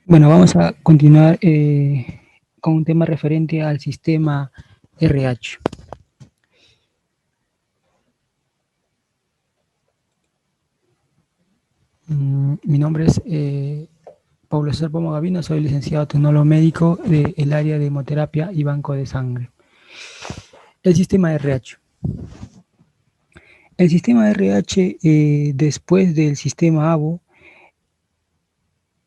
Bueno, vamos a continuar con un tema referente al sistema RH. Mi nombre es Paulo César Pomo Gavino, soy licenciado tecnólogo médico del área de hemoterapia y banco de sangre. El sistema RH. El sistema RH, después del sistema ABO,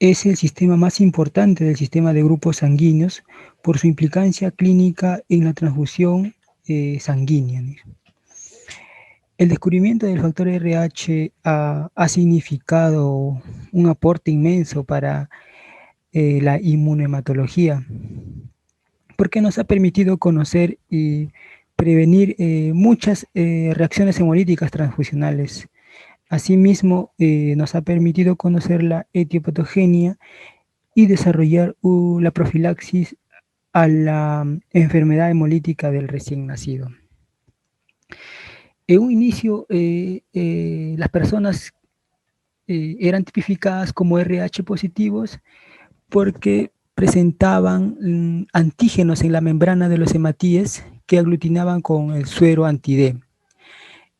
es el sistema más importante del sistema de grupos sanguíneos por su implicancia clínica en la transfusión sanguínea. El descubrimiento del factor RH ha significado un aporte inmenso para la inmunohematología, porque nos ha permitido conocer y prevenir muchas reacciones hemolíticas transfusionales. Asimismo, nos ha permitido conocer la etiopatogenia y desarrollar la profilaxis a la enfermedad hemolítica del recién nacido. En un inicio, las personas eran tipificadas como RH positivos porque presentaban antígenos en la membrana de los hematíes que aglutinaban con el suero anti-D.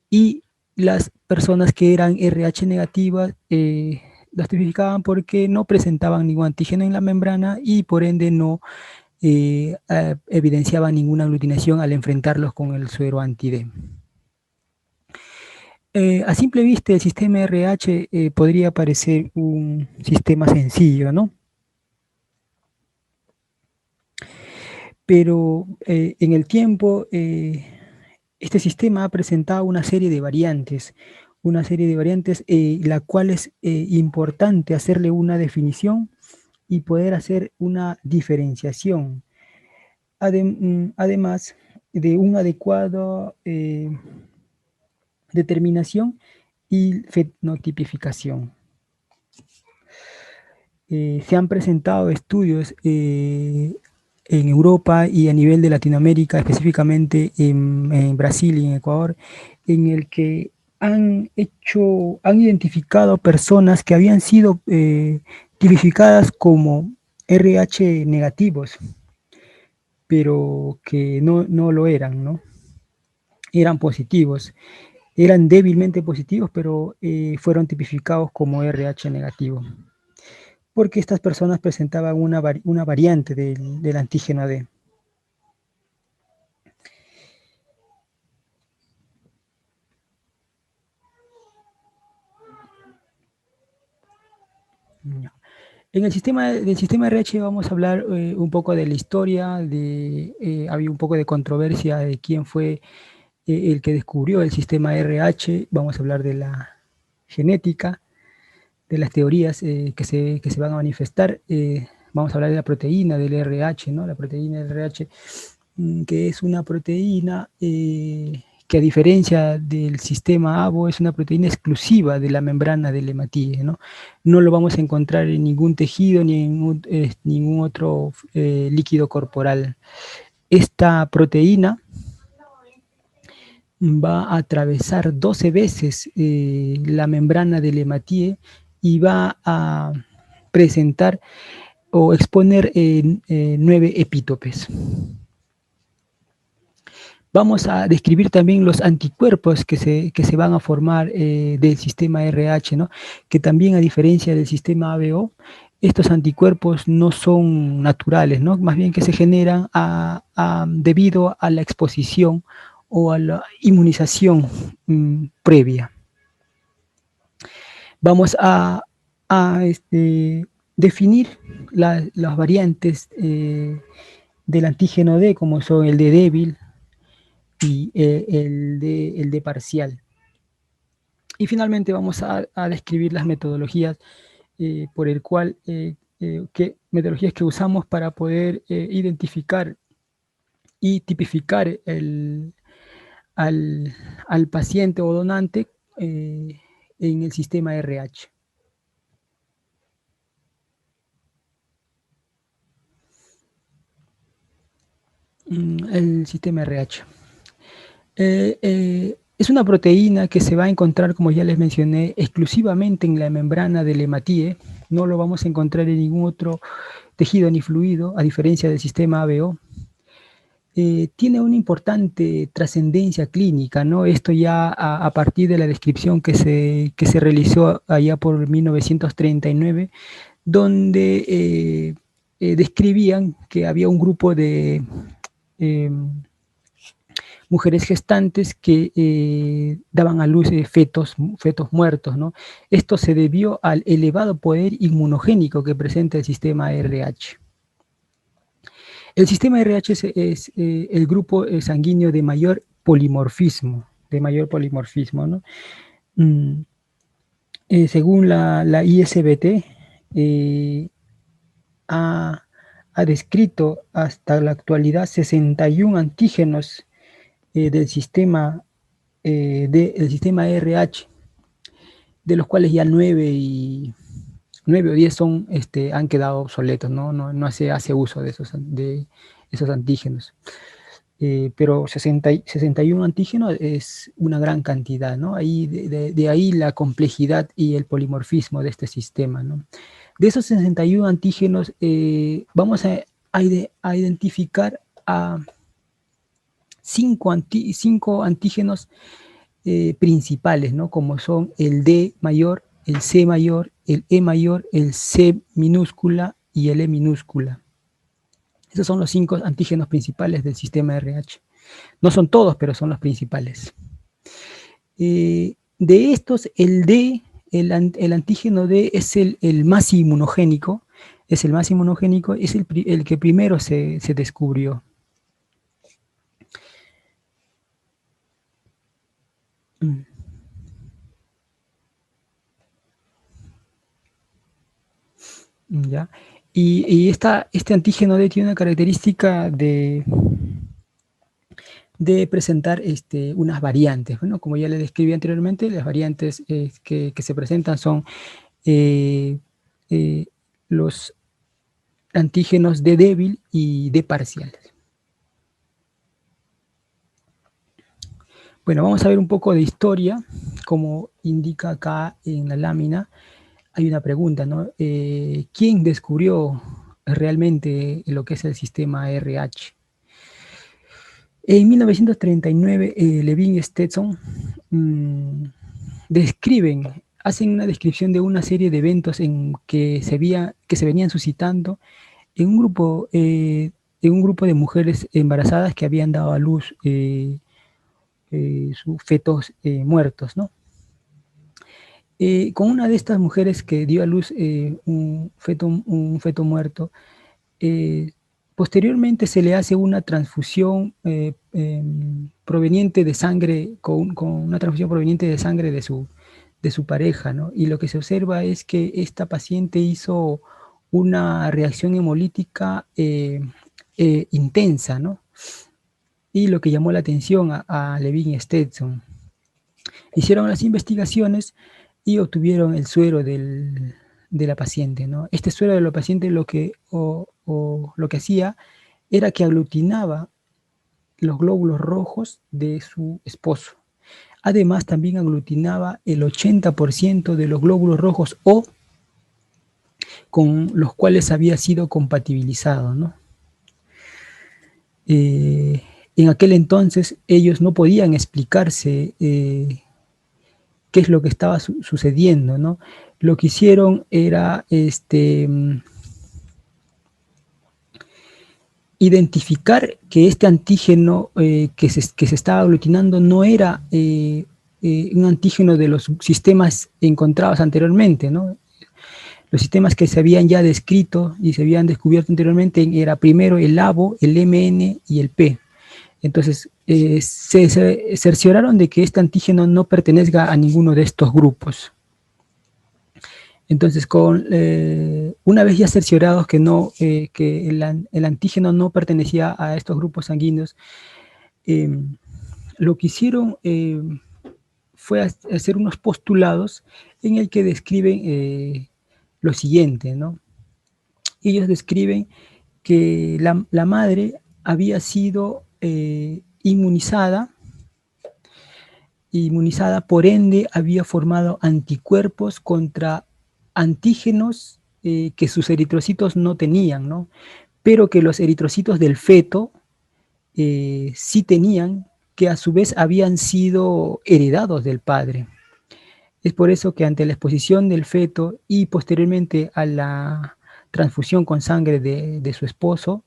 Y las personas que eran RH negativas las tipificaban porque no presentaban ningún antígeno en la membrana y por ende no evidenciaban ninguna aglutinación al enfrentarlos con el suero anti-D. A simple vista, el sistema RH podría parecer un sistema sencillo, ¿no? Pero en el tiempo, este sistema ha presentado una serie de variantes, la cual es importante hacerle una definición y poder hacer una diferenciación. Además de un adecuado determinación y fenotipificación. Se han presentado estudios en Europa y a nivel de Latinoamérica, específicamente en Brasil y en Ecuador, en el que han identificado personas que habían sido tipificadas como RH negativos, pero que no lo eran, ¿no? Eran positivos. Eran débilmente positivos, pero fueron tipificados como RH negativo, porque estas personas presentaban una variante del antígeno D. En el del sistema RH vamos a hablar un poco de la historia, había un poco de controversia de quién fue el que descubrió el sistema RH, vamos a hablar de la genética, de las teorías que se van a manifestar, vamos a hablar de la proteína del RH, ¿no? La proteína del RH, que es una proteína que a diferencia del sistema ABO es una proteína exclusiva de la membrana del hematíe, ¿no? No lo vamos a encontrar en ningún tejido ni en ningún otro líquido corporal. Esta proteína va a atravesar 12 veces la membrana del hematíe y va a presentar o exponer 9 epítopes. Vamos a describir también los anticuerpos que se van a formar del sistema RH, ¿no? Que también, a diferencia del sistema ABO, estos anticuerpos no son naturales, ¿no? Más bien que se generan debido a la exposición o a la inmunización previa. Vamos a definir las variantes del antígeno D, como son el D débil, y el de parcial. Y finalmente vamos a describir las metodologías por el cual, metodologías que usamos para poder identificar y tipificar al paciente o donante en el sistema RH. El sistema RH. Es una proteína que se va a encontrar, como ya les mencioné, exclusivamente en la membrana del hematíe no lo vamos a encontrar en ningún otro tejido ni fluido, a diferencia del sistema ABO. Tiene una importante trascendencia clínica, ¿no? Esto ya a partir de la descripción que se realizó allá por 1939, donde describían que había un grupo de eh, mujeres gestantes que daban a luz fetos muertos, ¿no? Esto se debió al elevado poder inmunogénico que presenta el sistema RH. El sistema RH es el grupo sanguíneo de mayor polimorfismo, ¿no? Mm, según la ISBT, ha, ha, descrito hasta la actualidad 61 antígenos del sistema RH, de los cuales ya 9 o 10 son, han quedado obsoletos, no se hace uso de esos antígenos. Pero 61 antígenos es una gran cantidad, ¿no? De ahí la complejidad y el polimorfismo de este sistema, ¿no? De esos 61 antígenos, vamos a identificar a 5 antígenos principales, ¿no? Como son el D mayor, el C mayor, el E mayor, el C minúscula y el E minúscula. Esos son los 5 antígenos principales del sistema RH. No son todos, pero son los principales. De estos, el D, el antígeno D es el más inmunogénico, es el que primero se descubrió. ¿Ya? Este antígeno D tiene una característica de presentar unas variantes. Bueno, como ya les describí anteriormente, las variantes que se presentan son los antígenos D débil y D parcial. Bueno, vamos a ver un poco de historia, como indica acá en la lámina. Hay una pregunta, ¿no? ¿Quién descubrió realmente lo que es el sistema RH? En 1939, Levin y Stetson hacen una descripción de una serie de eventos que se venían suscitando en un grupo de mujeres embarazadas que habían dado a luz sus fetos muertos, ¿no? Con una de estas mujeres que dio a luz un feto muerto, posteriormente se le hace una transfusión proveniente de sangre, con una transfusión proveniente de sangre de su pareja, ¿no? Y lo que se observa es que esta paciente hizo una reacción hemolítica intensa, ¿no? Y lo que llamó la atención a Levin y Stetson. Hicieron las investigaciones y obtuvieron el suero de la paciente, ¿no? Este suero de la paciente lo que hacía era que aglutinaba los glóbulos rojos de su esposo. Además, también aglutinaba el 80% de los glóbulos rojos O con los cuales había sido compatibilizado, ¿no? En aquel entonces ellos no podían explicarse qué es lo que estaba sucediendo, ¿no? Lo que hicieron era identificar que este antígeno que se estaba aglutinando no era un antígeno de los sistemas encontrados anteriormente, ¿no? Los sistemas que se habían ya descrito y se habían descubierto anteriormente era primero el ABO, el MN y el P. Entonces, se cercioraron de que este antígeno no pertenezca a ninguno de estos grupos. Entonces, una vez ya cerciorados que el antígeno no pertenecía a estos grupos sanguíneos, lo que hicieron fue hacer unos postulados en el que describen lo siguiente, ¿no? Ellos describen que la madre había sido inmunizada, por ende había formado anticuerpos contra antígenos que sus eritrocitos no tenían, ¿no? Pero que los eritrocitos del feto sí tenían, que a su vez habían sido heredados del padre. Es por eso que ante la exposición del feto y posteriormente a la transfusión con sangre de su esposo,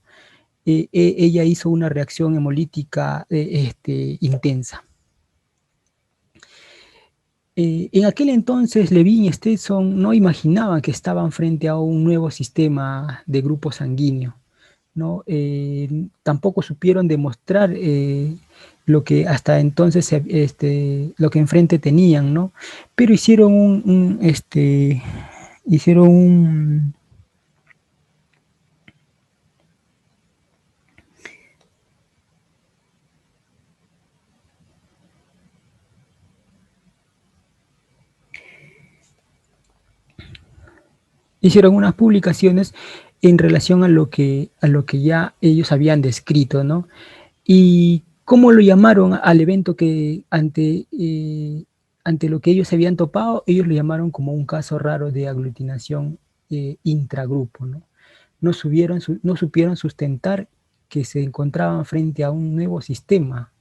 ella hizo una reacción hemolítica intensa. En aquel entonces, Levin y Stetson no imaginaban que estaban frente a un nuevo sistema de grupo sanguíneo, ¿no? Tampoco supieron demostrar lo que hasta entonces lo que enfrente tenían, ¿no? Pero hicieron hicieron unas publicaciones en relación a lo que ya ellos habían descrito, ¿no? Y cómo lo llamaron al evento que ante lo que ellos se habían topado, ellos lo llamaron como un caso raro de aglutinación intragrupo, ¿no? No supieron sustentar que se encontraban frente a un nuevo sistema.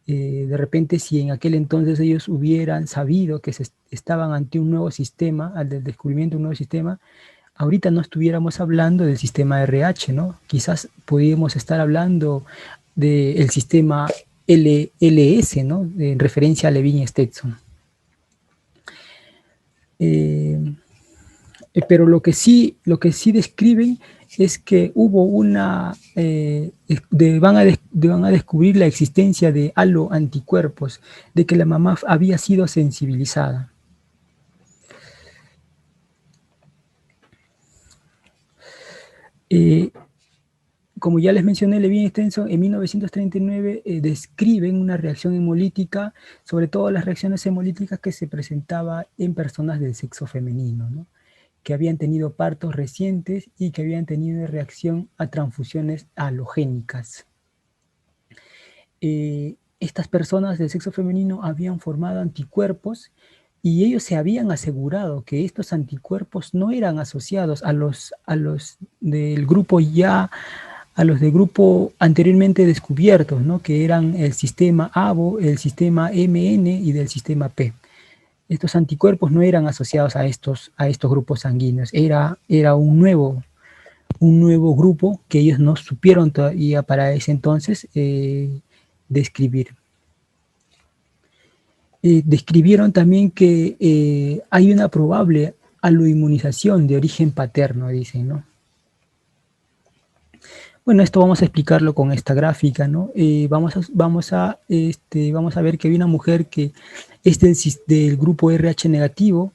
De repente, si en aquel entonces ellos hubieran sabido que estaban ante un nuevo sistema, al descubrimiento de un nuevo sistema, ahorita no estuviéramos hablando del sistema RH, ¿no? Quizás podríamos estar hablando del sistema LS, ¿no? En referencia a Levin y Stetson. Pero lo que sí describen es que hubo van a descubrir la existencia de aloanticuerpos, de que la mamá había sido sensibilizada. Como ya les mencioné, Levin y Stetson en 1939 describen una reacción hemolítica, sobre todo las reacciones hemolíticas que se presentaban en personas del sexo femenino, ¿no? Que habían tenido partos recientes y que habían tenido reacción a transfusiones halogénicas. Estas personas del sexo femenino habían formado anticuerpos y ellos se habían asegurado que estos anticuerpos no eran asociados a los del grupo a los del grupo anteriormente descubiertos, ¿no? Que eran el sistema ABO, el sistema MN y del sistema P. Estos anticuerpos no eran asociados a estos grupos sanguíneos, era un nuevo grupo que ellos no supieron todavía para ese entonces describir. Describieron también que hay una probable aloinmunización de origen paterno, dicen, ¿no? Bueno, esto vamos a explicarlo con esta gráfica, ¿no? Vamos a ver que hay una mujer que es del grupo RH negativo,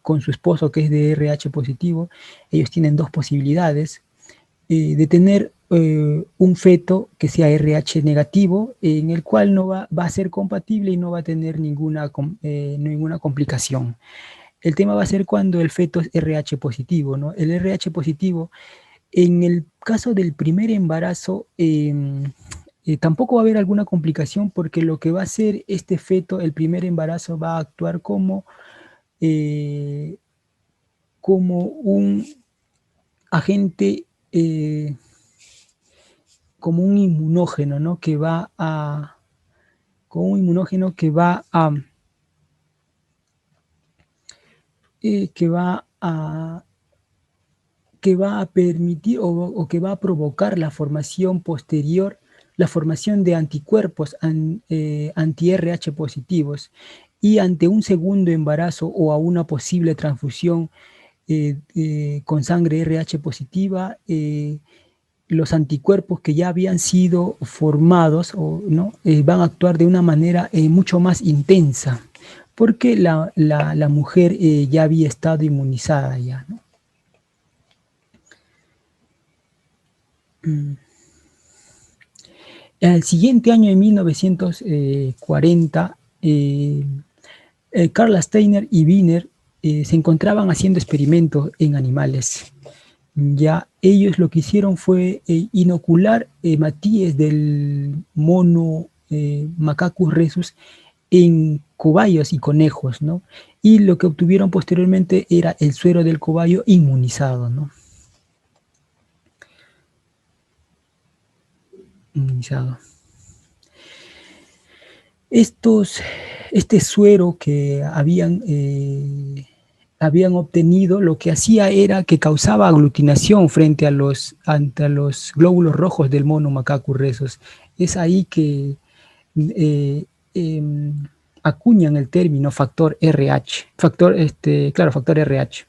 con su esposo que es de RH positivo. Ellos tienen dos posibilidades de tener un feto que sea RH negativo, en el cual no va a ser compatible y no va a tener ninguna complicación. El tema va a ser cuando el feto es RH positivo, ¿no? El RH positivo, en el caso del primer embarazo, tampoco va a haber alguna complicación, porque lo que va a hacer este feto, el primer embarazo, va a actuar como un agente, como un inmunógeno, ¿no? Como un inmunógeno que va a permitir o que va a provocar la formación posterior, la formación de anticuerpos anti-RH positivos, y ante un segundo embarazo o a una posible transfusión con sangre RH positiva, los anticuerpos que ya habían sido formados ¿no? Van a actuar de una manera mucho más intensa, porque la mujer ya había estado inmunizada ya, ¿no? Al siguiente año, en 1940, Carl Steiner y Wiener se encontraban haciendo experimentos en animales. Ya ellos lo que hicieron fue inocular matíes del mono Macacus rhesus cobayos y conejos, ¿no? Y lo que obtuvieron posteriormente era el suero del cobayo inmunizado, ¿no? Inmunizado. Este suero que habían obtenido, lo que hacía era que causaba aglutinación ante los glóbulos rojos del mono macaco rhesus. Es ahí que eh, eh, acuñan el término factor RH, factor RH.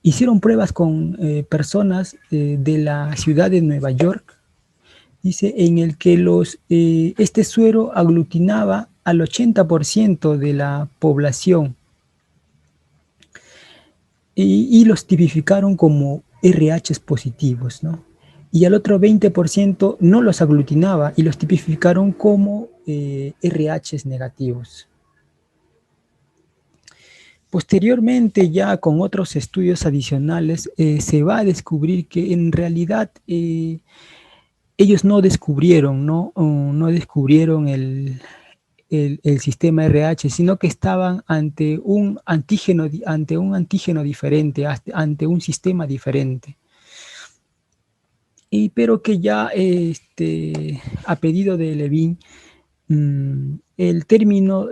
Hicieron pruebas con personas de la ciudad de Nueva York, dice, en el que este suero aglutinaba al 80% de la población y los tipificaron como RH positivos, ¿no? Y al otro 20% no los aglutinaba y los tipificaron como RH negativos. Posteriormente, ya con otros estudios adicionales, se va a descubrir que en realidad ellos no descubrieron, no descubrieron el sistema RH, sino que estaban ante un antígeno diferente, ante un sistema diferente. Pero que ya a pedido de Levin, el término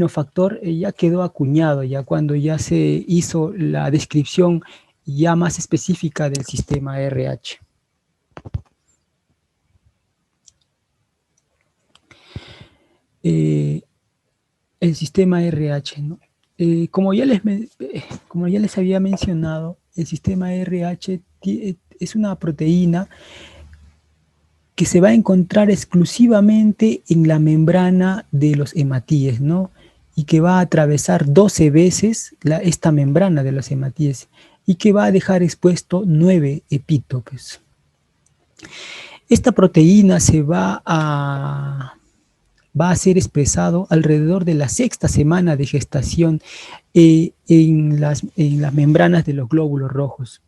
factor ya quedó acuñado, ya cuando ya se hizo la descripción ya más específica del sistema RH. El sistema RH, ¿no? Como ya les había mencionado, el sistema RH es una proteína que se va a encontrar exclusivamente en la membrana de los hematíes, ¿no? Y que va a atravesar 12 veces esta membrana de los hematíes y que va a dejar expuesto 9 epítopes. Esta proteína va a ser expresado alrededor de la 6ª semana de gestación en las membranas de los glóbulos rojos.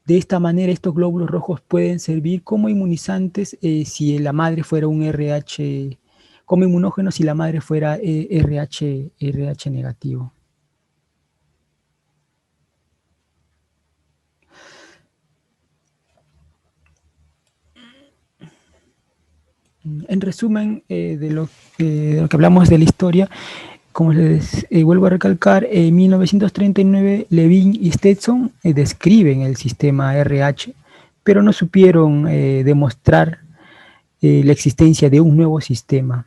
De esta manera, estos glóbulos rojos pueden servir como inmunizantes si la madre fuera un RH, como inmunógenos si la madre fuera RH negativo. En resumen, de lo que hablamos de la historia, como les vuelvo a recalcar, en 1939 Levin y Stetson describen el sistema RH, pero no supieron demostrar la existencia de un nuevo sistema.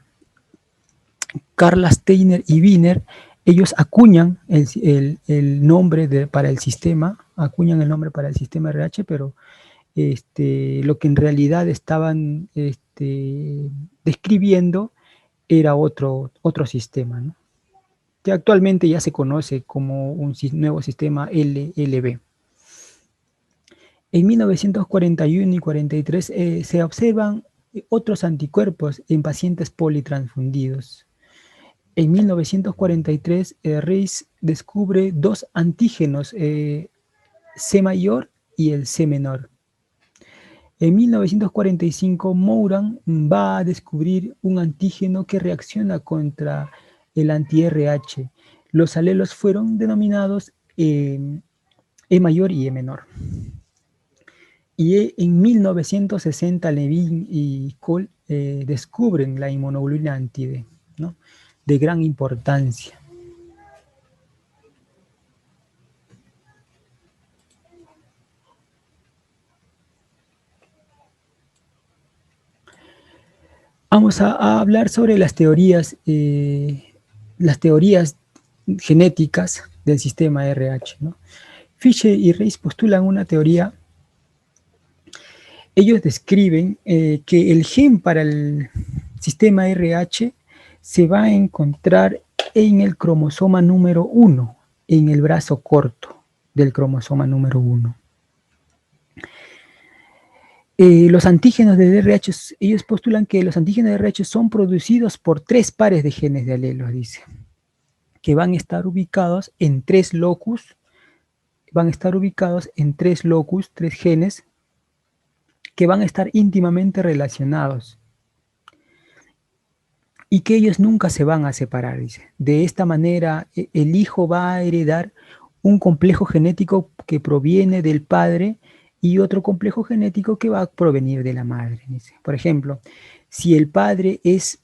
Carl Steiner y Wiener, ellos acuñan el nombre para el sistema, acuñan el nombre para el sistema RH, pero lo que en realidad estaban describiendo era otro sistema, ¿no? Que actualmente ya se conoce como un nuevo sistema LLB. En 1941 y 43 se observan otros anticuerpos en pacientes politransfundidos. En 1943, Reis descubre 2 antígenos, C mayor y el C menor. En 1945, Moran va a descubrir un antígeno que reacciona contra el anti-RH. Los alelos fueron denominados E mayor y E menor. Y en 1960, Levin y Cole descubren la inmunoglobulina anti-D, ¿no? De gran importancia. Vamos a hablar sobre las teorías genéticas del sistema RH, ¿no? Fischer y Reis postulan una teoría. Ellos describen que el gen para el sistema RH se va a encontrar en el cromosoma número 1, en el brazo corto del cromosoma número 1. Los antígenos de DRH, ellos postulan que los antígenos de DRH son producidos por 3 pares de genes de alelos, dice, que van a estar ubicados en 3 locus, 3 genes, que van a estar íntimamente relacionados y que ellos nunca se van a separar, dice. De esta manera, el hijo va a heredar un complejo genético que proviene del padre y otro complejo genético que va a provenir de la madre, dice. Por ejemplo, si el padre es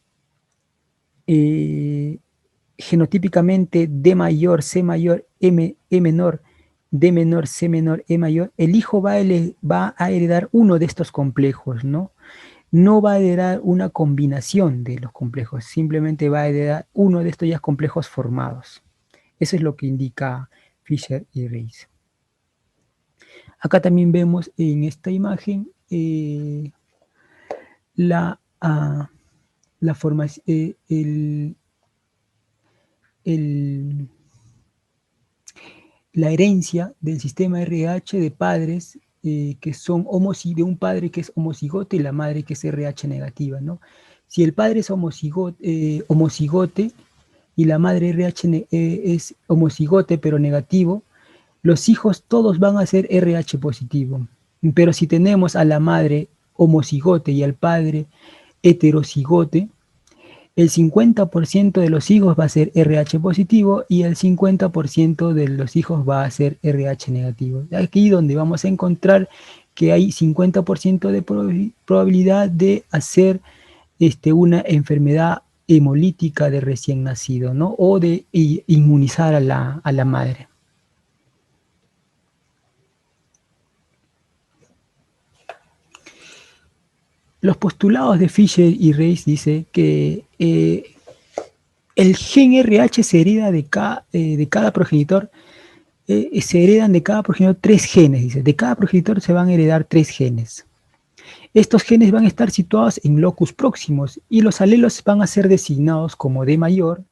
eh, genotípicamente D mayor, C mayor, M, E menor, D menor, C menor, E mayor, el hijo va a heredar uno de estos complejos, ¿no? No va a heredar una combinación de los complejos, simplemente va a heredar uno de estos ya complejos formados. Eso es lo que indica Fisher y Reis. Acá también vemos en esta imagen la, la formación, el, la herencia del sistema RH de padres que son de un padre que es homocigote y la madre que es RH negativa, ¿no? Si el padre es homocigote y la madre RH es homocigote pero negativo, los hijos todos van a ser RH positivo. Pero si tenemos a la madre homocigote y al padre heterocigote, el 50% de los hijos va a ser RH positivo y el 50% de los hijos va a ser RH negativo. Aquí donde vamos a encontrar que hay 50% de probabilidad de hacer una enfermedad hemolítica de recién nacido, ¿no? O de inmunizar a la madre. Los postulados de Fisher y Reis dice que el gen RH se hereda de cada progenitor, se heredan de cada progenitor 3 genes, dice. De cada progenitor se van a heredar 3 genes. Estos genes van a estar situados en locus próximos y los alelos van a ser designados como D mayor,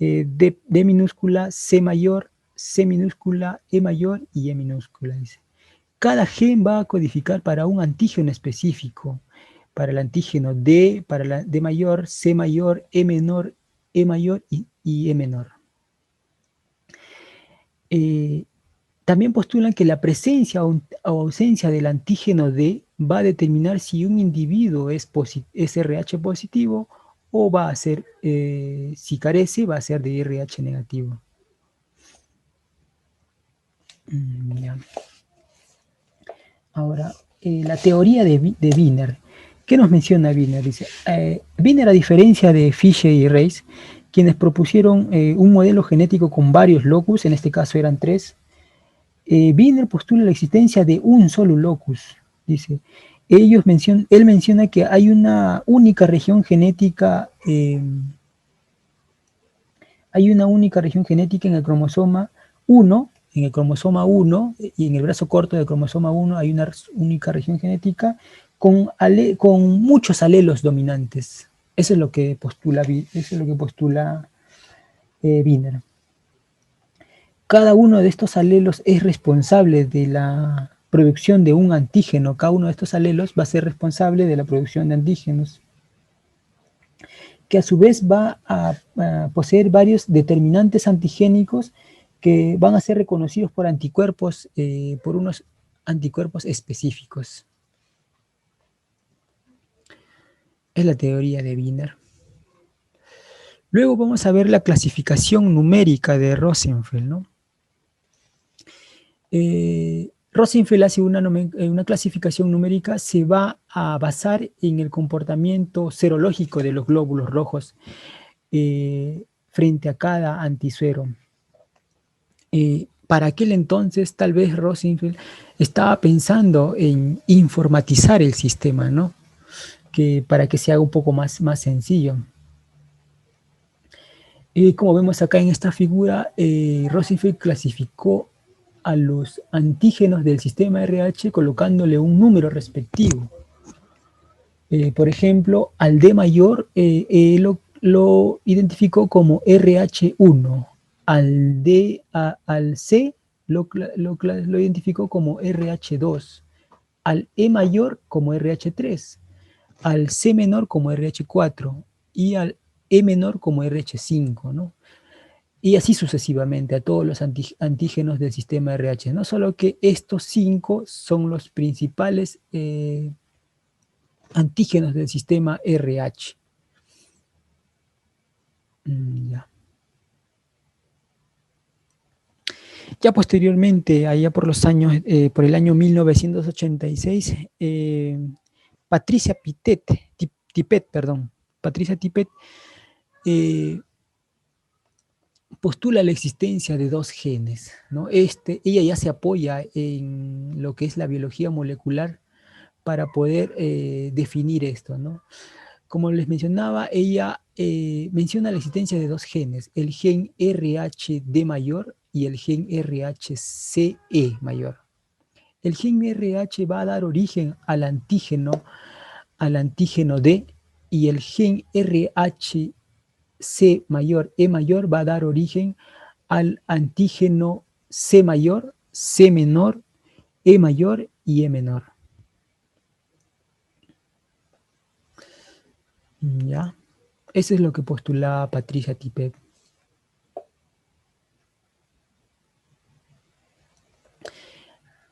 D minúscula, C mayor, C minúscula, E mayor y E minúscula, dice. Cada gen va a codificar para un antígeno específico, para el antígeno D, para la D mayor, C mayor, E menor, E mayor y E menor. También postulan que la presencia o ausencia del antígeno D va a determinar si un individuo es RH positivo o va a ser, si carece, va a ser de RH negativo. Ya. Ahora, la teoría de Wiener. ¿Qué nos menciona Wiener? Dice, Wiener, a diferencia de Fisher y Reis, quienes propusieron un modelo genético con varios locus, en este caso eran 3, Wiener postula la existencia de un solo locus. Dice, él menciona que hay una única región genética, en el cromosoma 1, en el cromosoma 1 y en el brazo corto del cromosoma 1 hay una única región genética con muchos alelos dominantes. Eso es lo que postula Wiener. Cada uno de estos alelos es responsable de la producción de un antígeno. Cada uno de estos alelos va a ser responsable de la producción de antígenos, que a su vez va a poseer varios determinantes antigénicos que van a ser reconocidos por anticuerpos, por unos anticuerpos específicos. Es la teoría de Wiener. Luego vamos a ver la clasificación numérica de Rosenfeld, ¿no? Rosenfeld hace una clasificación numérica, se va a basar en el comportamiento serológico de los glóbulos rojos frente a cada antisuero. Para aquel entonces, tal vez Rosenfeld estaba pensando en informatizar el sistema, ¿no? Para que se haga un poco más sencillo. Como vemos acá en esta figura, Rosenfeld clasificó a los antígenos del sistema RH colocándole un número respectivo. Por ejemplo, al D mayor lo identificó como RH1, al C lo identificó como RH2, al E mayor como RH3, al C menor como RH4 y al E menor como RH5, ¿no? Y así sucesivamente a todos los antígenos del sistema RH. No solo que estos 5 son los principales antígenos del sistema RH. Ya. Ya posteriormente, allá por los años, por el año 1986, Patricia Tippett, Patricia Tippett postula la existencia de 2 genes, ¿no? Ella ya se apoya en lo que es la biología molecular para poder definir esto, ¿no? Como les mencionaba, ella menciona la existencia de 2 genes, el gen RHD mayor y el gen RHCE mayor. El gen RH va a dar origen al antígeno D, y el gen RHC mayor, E mayor, va a dar origen al antígeno C mayor, C menor, E mayor y E menor. ¿Ya? Eso es lo que postulaba Patricia Tippett.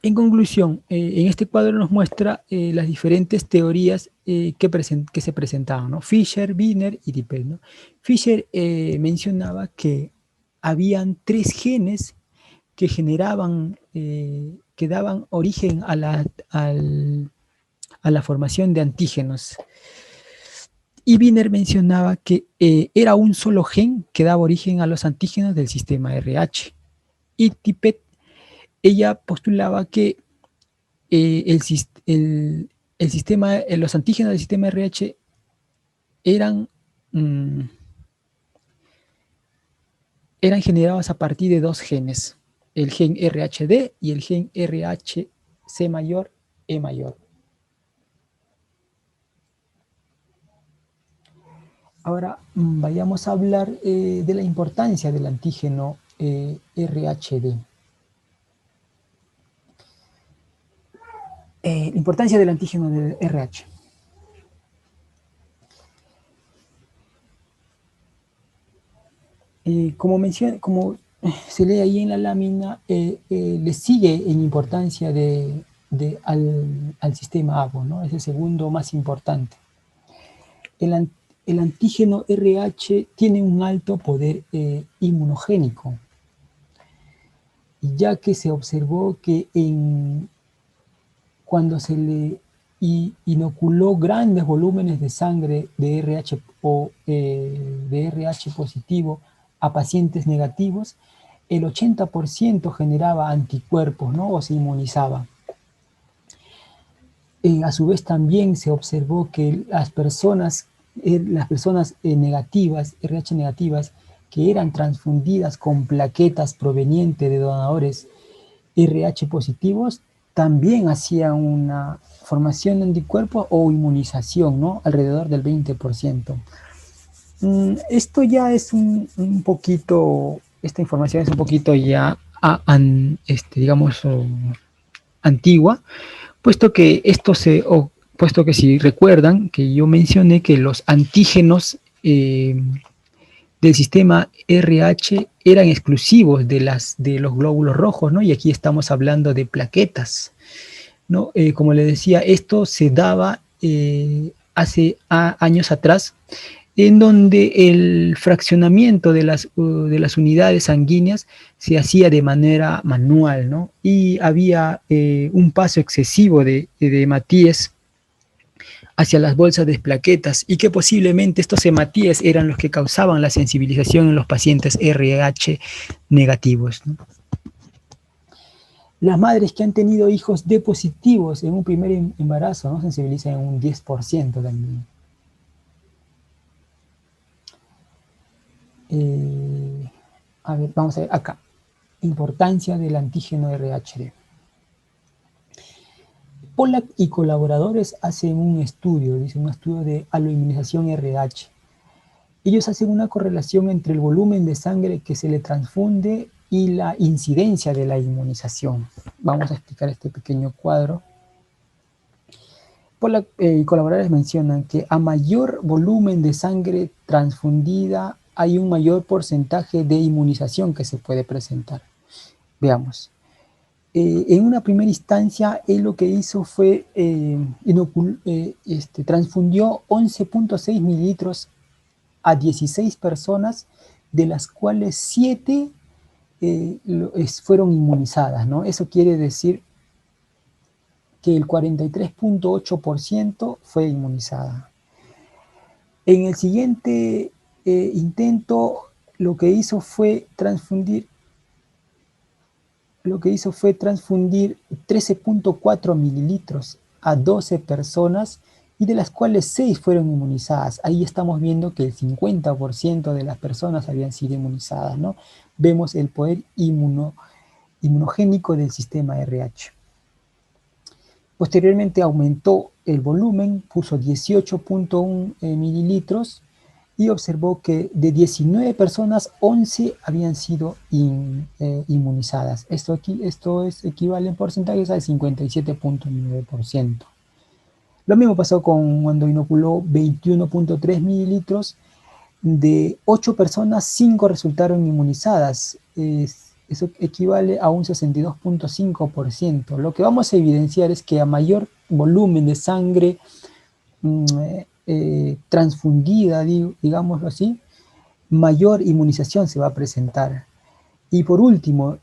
En conclusión, en este cuadro nos muestra las diferentes teorías que se presentaban, ¿no? Fisher, Wiener y Tippett, ¿no? Fisher mencionaba que habían 3 genes que generaban, que daban origen a la formación de antígenos. Y Wiener mencionaba que era un solo gen que daba origen a los antígenos del sistema RH. Y Tippett, ella postulaba que el sistema, los antígenos del sistema RH eran, eran generados a partir de 2 genes, el gen RHD y el gen RHC mayor, E mayor. Ahora vayamos a hablar de la importancia del antígeno RHD. Importancia del antígeno de RH. Como se lee ahí en la lámina, le sigue en importancia al sistema ABO, ¿no? Es el segundo más importante. El antígeno RH tiene un alto poder inmunogénico, ya que se observó que cuando se le inoculó grandes volúmenes de sangre de RH o de RH positivo a pacientes negativos, el 80% generaba anticuerpos, ¿no? O se inmunizaba. A su vez también se observó que las personas negativas, RH negativas, que eran transfundidas con plaquetas provenientes de donadores RH positivos, también hacían una formación de anticuerpos o inmunización, ¿no? Alrededor del 20%. Esto ya es un poquito, esta información es un poquito ya, digamos, antigua, puesto que puesto que si recuerdan que yo mencioné que los antígenos del sistema RH eran exclusivos de los glóbulos rojos, ¿no? Y aquí estamos hablando de plaquetas, ¿no? Como le decía, esto se daba hace años atrás, en donde el fraccionamiento de las unidades sanguíneas se hacía de manera manual, ¿no? Y había un paso excesivo de hematíes hacia las bolsas de plaquetas, y que posiblemente estos hematíes eran los que causaban la sensibilización en los pacientes RH negativos, ¿no? Las madres que han tenido hijos D positivos en un primer embarazo, ¿no? Sensibilizan en un 10% también. A ver, vamos a ver acá. Importancia del antígeno RHD. Pollack y colaboradores hacen un estudio de aloinmunización RH. Ellos hacen una correlación entre el volumen de sangre que se le transfunde y la incidencia de la inmunización. Vamos a explicar este pequeño cuadro. Pollack y colaboradores mencionan que a mayor volumen de sangre transfundida hay un mayor porcentaje de inmunización que se puede presentar. Veamos. En una primera instancia, él lo que hizo fue transfundió 11.6 mililitros a 16 personas, de las cuales 7 fueron inmunizadas, ¿no? Eso quiere decir que el 43.8% fue inmunizada. En el siguiente intento, lo que hizo fue transfundir 13.4 mililitros a 12 personas, y de las cuales 6 fueron inmunizadas. Ahí estamos viendo que el 50% de las personas habían sido inmunizadas, ¿no? Vemos el poder inmunogénico del sistema RH. Posteriormente aumentó el volumen, puso 18.1 mililitros, y observó que de 19 personas, 11 habían sido inmunizadas. Esto equivale en porcentajes al 57.9%. Lo mismo pasó cuando inoculó 21.3 mililitros. De 8 personas, 5 resultaron inmunizadas. Eso equivale a un 62.5%. Lo que vamos a evidenciar es que a mayor volumen de sangre transfundida, digámoslo así, mayor inmunización se va a presentar. Y por último,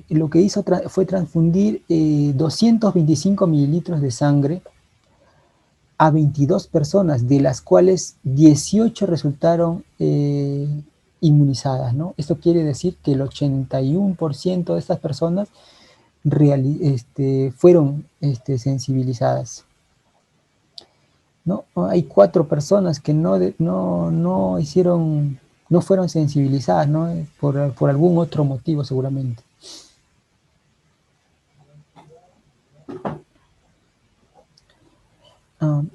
lo que hizo fue transfundir 225 mililitros de sangre a 22 personas, de las cuales 18 resultaron inmunizadas, ¿no? Esto quiere decir que el 81% de estas personas fueron sensibilizadas, ¿no? Hay 4 personas que no fueron sensibilizadas, ¿no? Por algún otro motivo seguramente.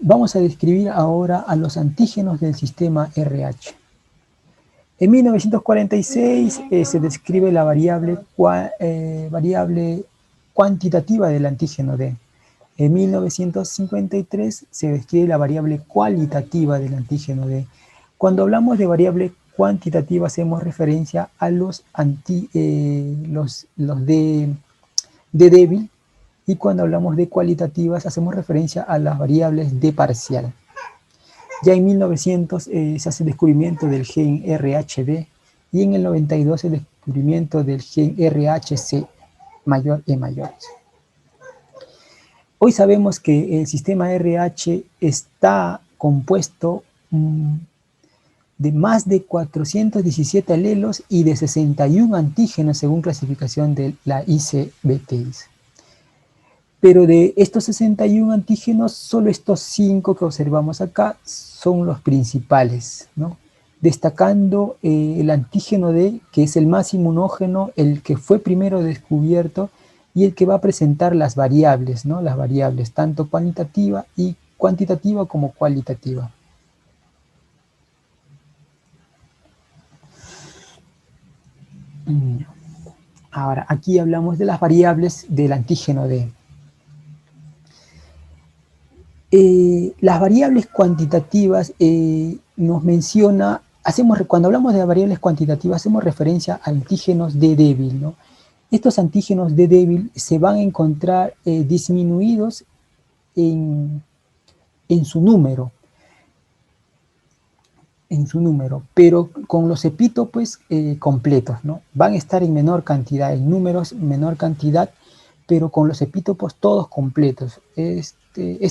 Vamos a describir ahora a los antígenos del sistema RH. En 1946 se describe la variable cuantitativa del antígeno D. En 1953 se describe la variable cualitativa del antígeno D. Cuando hablamos de variable cuantitativa hacemos referencia a los de débil, y cuando hablamos de cualitativas hacemos referencia a las variables de parcial. Ya en 1900 se hace el descubrimiento del gen RHD, y en el 92 el descubrimiento del gen RHC mayor e mayor. Hoy sabemos que el sistema RH está compuesto de más de 417 alelos y de 61 antígenos según clasificación de la ICBTIS. Pero de estos 61 antígenos, solo estos 5 que observamos acá son los principales, ¿no? Destacando el antígeno D, que es el más inmunógeno, el que fue primero descubierto y el que va a presentar las variables, ¿no? Las variables tanto cuantitativa como cualitativa. Ahora, aquí hablamos de las variables del antígeno D. Las variables cuantitativas nos menciona, cuando hablamos de variables cuantitativas hacemos referencia a antígenos D débil, ¿no? Estos antígenos D débil se van a encontrar disminuidos en su número, pero con los epítopos completos, ¿no? Van a estar en menor cantidad, en números menor cantidad, pero con los epítopos todos completos. Es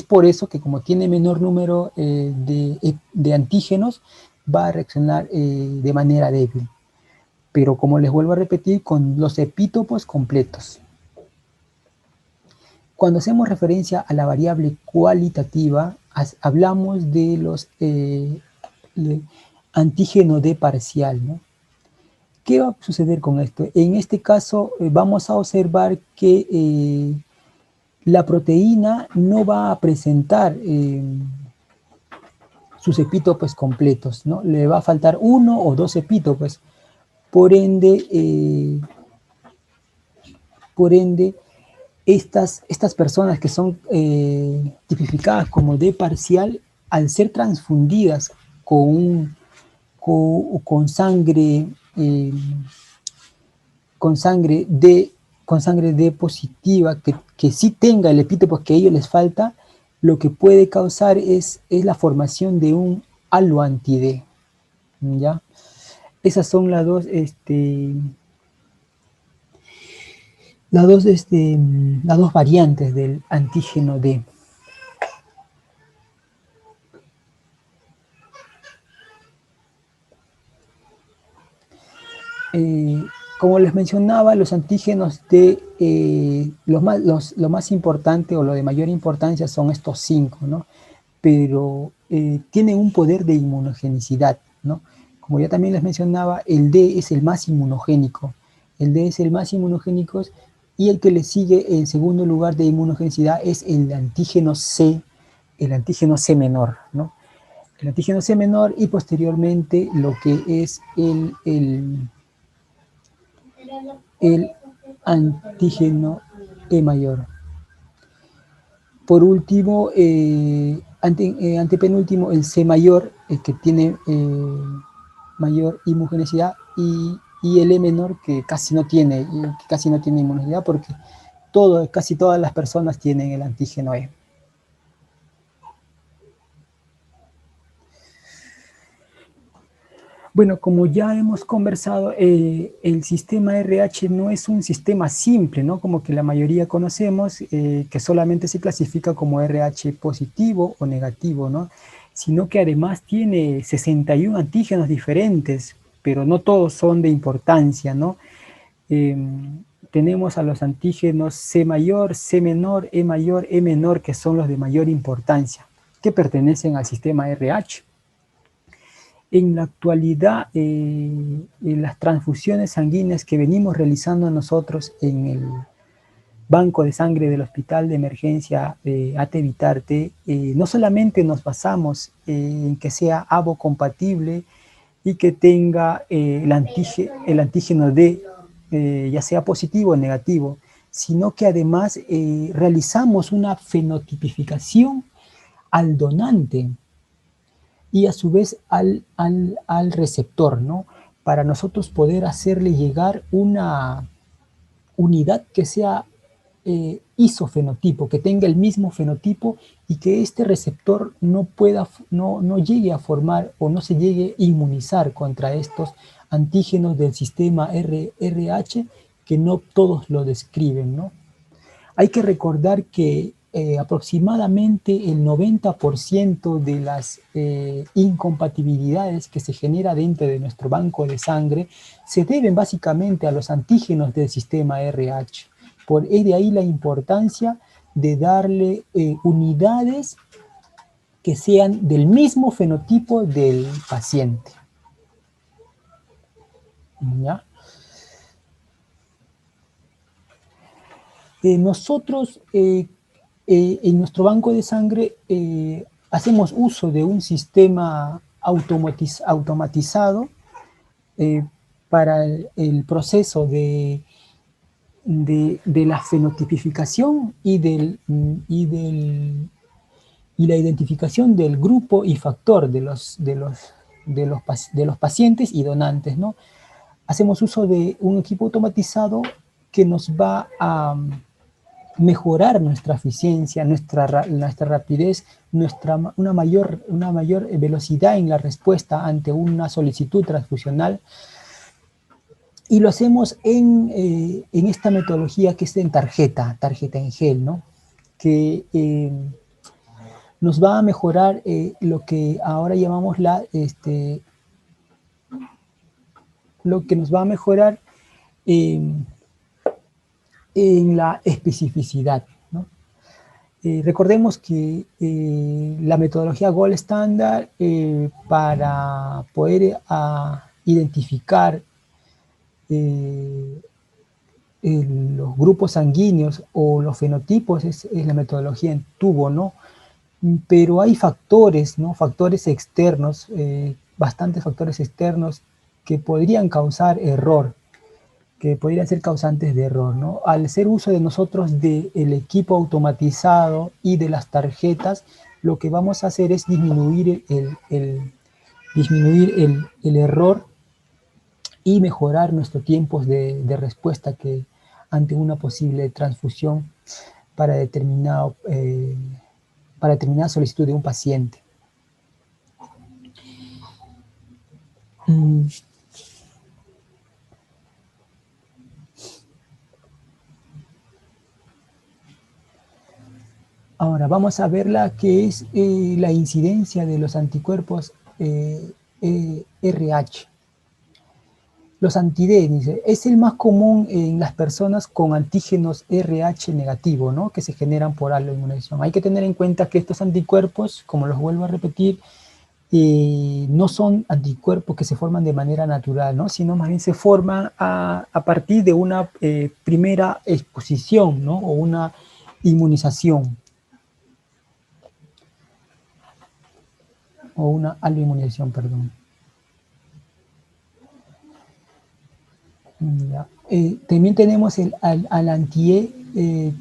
por eso que, como tiene menor número de antígenos, va a reaccionar de manera débil. Pero, como les vuelvo a repetir, con los epítopos completos. Cuando hacemos referencia a la variable cualitativa, hablamos de los antígeno D parcial, ¿no? ¿Qué va a suceder con esto? En este caso vamos a observar que la proteína no va a presentar sus epítopos completos, ¿no? Le va a faltar 1 o 2 epítopos. Por ende, estas personas que son tipificadas como D parcial, al ser transfundidas con con sangre, con sangre D, con sangre D positiva, que sí tenga el epítopo que a ellos les falta, lo que puede causar es la formación de un halo anti-D, ¿ya? Esas son las dos variantes del antígeno D. Como les mencionaba, los antígenos D, lo más importante o lo de mayor importancia son estos 5, ¿no? Pero tienen un poder de inmunogenicidad, ¿no? Como ya también les mencionaba, el D es el más inmunogénico. El D es el más inmunogénico y el que le sigue en segundo lugar de inmunogenicidad es el antígeno C menor, ¿no? El antígeno C menor y posteriormente lo que es el antígeno E mayor. Por último, antepenúltimo, el C mayor, el que tiene mayor inmunogenicidad, y el E menor, que casi no tiene inmunogenicidad, porque casi todas las personas tienen el antígeno E. Bueno, como ya hemos conversado, el sistema RH no es un sistema simple, ¿no? Como que la mayoría conocemos, que solamente se clasifica como RH positivo o negativo, ¿no? Sino que además tiene 61 antígenos diferentes, pero no todos son de importancia, ¿no? Tenemos a los antígenos C mayor, C menor, E mayor, E menor, que son los de mayor importancia, que pertenecen al sistema RH. En la actualidad, en las transfusiones sanguíneas que venimos realizando nosotros en el banco de sangre del Hospital de Emergencia AT Vitarte, no solamente nos basamos en que sea ABO compatible y que tenga el antígeno D, ya sea positivo o negativo, sino que además realizamos una fenotipificación al donante y a su vez al receptor, ¿no? Para nosotros poder hacerle llegar una unidad que sea isofenotipo, que tenga el mismo fenotipo y que este receptor no llegue a formar o no se llegue a inmunizar contra estos antígenos del sistema RH, que no todos lo describen, ¿no? Hay que recordar que aproximadamente el 90% de las incompatibilidades que se genera dentro de nuestro banco de sangre se deben básicamente a los antígenos del sistema RH. De ahí la importancia de darle unidades que sean del mismo fenotipo del paciente. ¿Ya? Nosotros en nuestro banco de sangre hacemos uso de un sistema automatizado para el proceso de la fenotipificación y la identificación del grupo y factor de los pacientes y donantes, ¿no? Hacemos uso de un equipo automatizado que nos va a mejorar nuestra eficiencia, nuestra rapidez, una mayor velocidad en la respuesta ante una solicitud transfusional. Y lo hacemos en esta metodología que es en tarjeta en gel, ¿no? Que nos va a mejorar lo que ahora llamamos lo que nos va a mejorar en la especificidad, ¿no? Recordemos que la metodología Gold Standard para poder identificar los grupos sanguíneos o los fenotipos es la metodología en tubo, ¿no? Pero hay factores, ¿no? Factores externos, bastantes factores externos que podrían causar error, que podrían ser causantes de error, ¿no? Al hacer uso de nosotros del equipo automatizado y de las tarjetas, lo que vamos a hacer es disminuir disminuir el error y mejorar nuestros tiempos de respuesta que ante una posible transfusión para, para determinada solicitud de un paciente. Ahora vamos a ver la que es la incidencia de los anticuerpos RH. Los anti-D, dice, es el más común en las personas con antígenos RH negativo, ¿no? Que se generan por aloinmunización. Hay que tener en cuenta que estos anticuerpos, como los vuelvo a repetir, no son anticuerpos que se forman de manera natural, ¿no? Sino más bien se forman a partir de una primera exposición, ¿no? O una inmunización. O una aloinmunización, perdón. Ya. También tenemos al anti-E,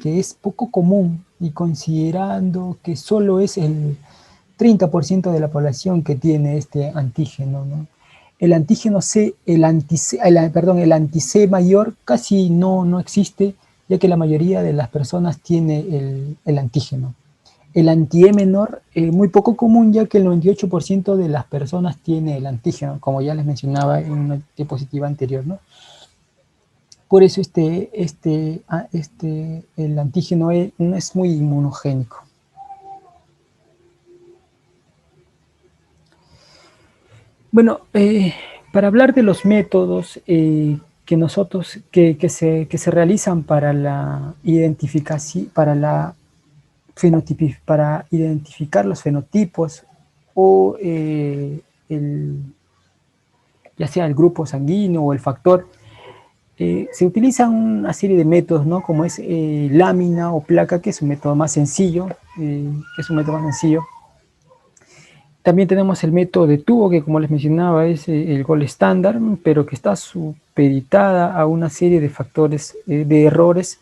que es poco común, y considerando que solo es el 30% de la población que tiene este antígeno, ¿no? El antígeno C, el anti-C mayor casi no existe, ya que la mayoría de las personas tiene el antígeno. El anti-E menor, muy poco común, ya que el 98% de las personas tiene el antígeno, como ya les mencionaba en una diapositiva anterior, ¿no? Por eso el antígeno E no es muy inmunogénico. Bueno, para hablar de los métodos que se realizan para la identificación, para identificar los fenotipos o ya sea el grupo sanguíneo o el factor, se utilizan una serie de métodos, ¿no? Como es lámina o placa, que es un método más sencillo, También tenemos el método de tubo, que como les mencionaba es el gold estándar, pero que está supeditada a una serie de factores, de errores,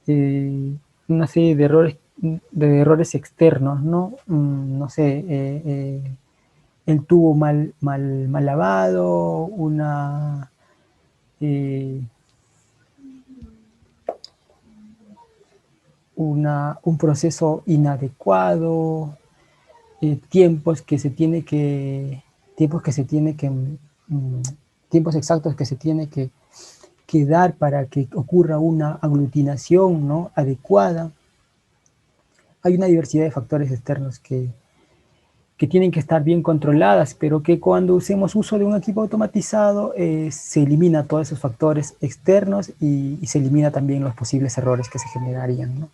una serie de errores externos, ¿no? No sé, el tubo mal lavado, un proceso inadecuado, tiempos exactos que se tiene que dar para que ocurra una aglutinación, ¿no? Adecuada. Hay una diversidad de factores externos que tienen que estar bien controladas, pero que cuando hacemos uso de un equipo automatizado se elimina todos esos factores externos y se elimina también los posibles errores que se generarían, ¿no?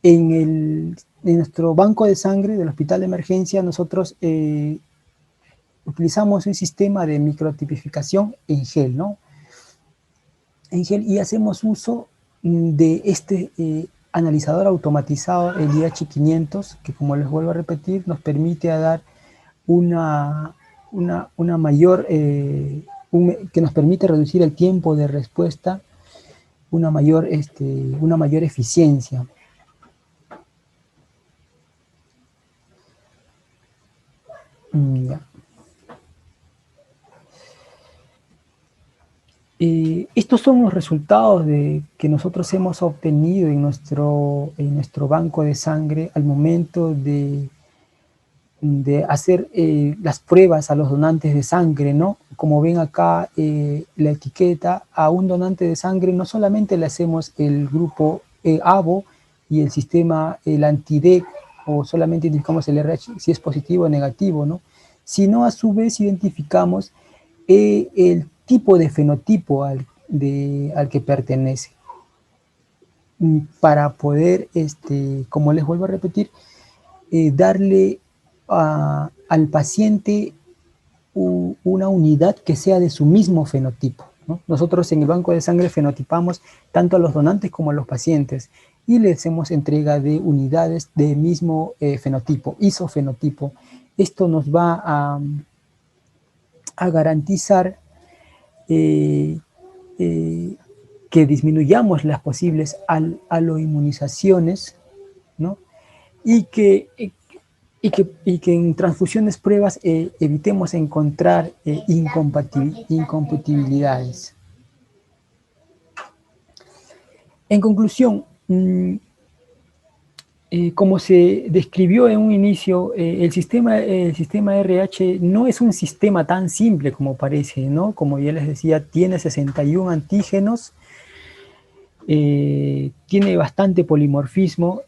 En nuestro banco de sangre del hospital de emergencia, nosotros utilizamos un sistema de microtipificación en gel, ¿no? En gel, y hacemos uso de este analizador automatizado, el IH500, que como les vuelvo a repetir, nos permite dar una mayor, que nos permite reducir el tiempo de respuesta, una mayor eficiencia. Ya. Estos son los resultados que nosotros hemos obtenido en nuestro banco de sangre al momento de hacer las pruebas a los donantes de sangre, ¿no? Como ven acá la etiqueta, a un donante de sangre no solamente le hacemos el grupo ABO y el sistema, el anti-D, o solamente indicamos el RH si es positivo o negativo, ¿no? Sino a su vez identificamos el tipo de fenotipo al que pertenece, para poder, como les vuelvo a repetir, darle al paciente una unidad que sea de su mismo fenotipo, ¿no? Nosotros en el banco de sangre fenotipamos tanto a los donantes como a los pacientes y les hacemos entrega de unidades del mismo fenotipo, isofenotipo. Esto nos va a garantizar que disminuyamos las posibles aloinmunizaciones, ¿no? Y y que en transfusiones pruebas evitemos encontrar incompatibilidades. En conclusión, como se describió en un inicio, el sistema RH no es un sistema tan simple como parece, ¿no? Como ya les decía, tiene 61 antígenos, tiene bastante polimorfismo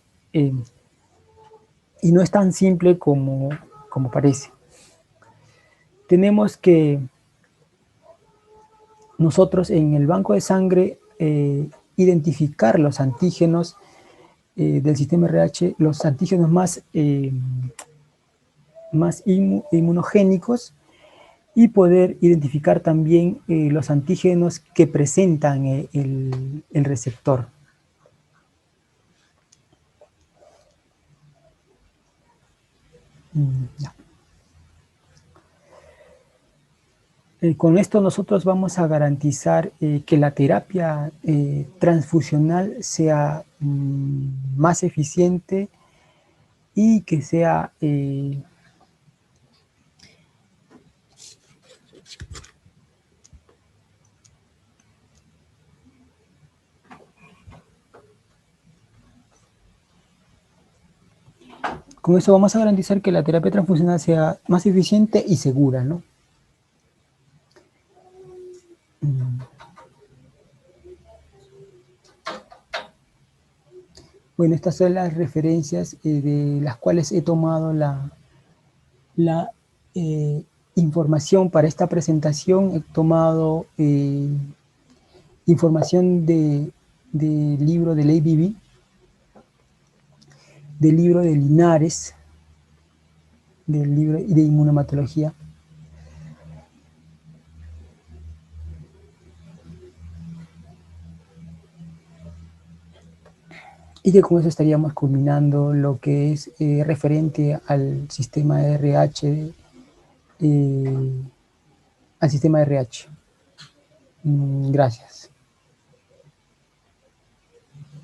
y no es tan simple como parece. Tenemos que nosotros en el banco de sangre identificar los antígenos del sistema RH, los antígenos más inmunogénicos, y poder identificar también los antígenos que presentan el receptor. Ya. Con esto nosotros vamos a garantizar que la terapia transfusional sea más eficiente y que sea con eso vamos a garantizar que la terapia transfusional sea más eficiente y segura, ¿no? Bueno, estas son las referencias de las cuales he tomado la información para esta presentación. He tomado información del libro del ABB, del libro de Linares, del libro de inmunomatología. Y que con eso estaríamos culminando lo que es referente al sistema RH, al sistema RH. Gracias.